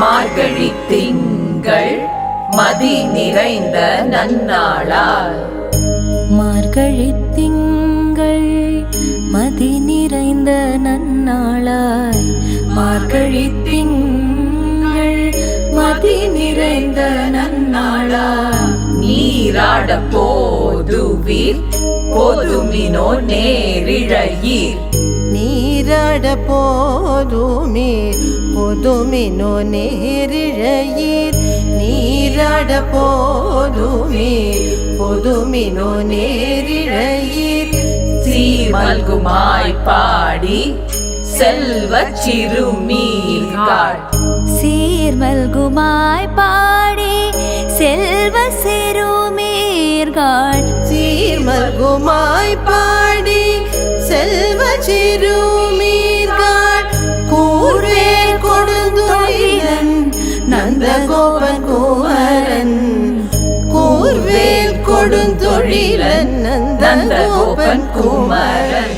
மார்கழி திங்கள் மதி நிறைந்த நன்னாளால். மார்கழி திங்கள் மதி நிறைந்த நன்னாளாய். மார்கழி திங்கள் மதி நிறைந்த நன்னாளாய். நீராட போதுவீர் போதுமினோ நேரிழையீர். நீராட போதுமே பொதுமினோ நேரிழையீர். நீராட போதுமே பொதுமினோ நேரிழையீர். சீர்மல்குமாய் பாடி செல்வச் சிறுமீர்கள். சீர்மல்குமாய் பாடி செல்வ சிறுமீர்கள். சீர்மல்குமாய் பாடி செல்வ சிறுமீர்கள். கூர்வேல் கொடுந்தொழிலன் நந்தகோபன் குமரன். கூர்வேல் கொடுந்தொழிலன் நந்தகோபன் குமரன்.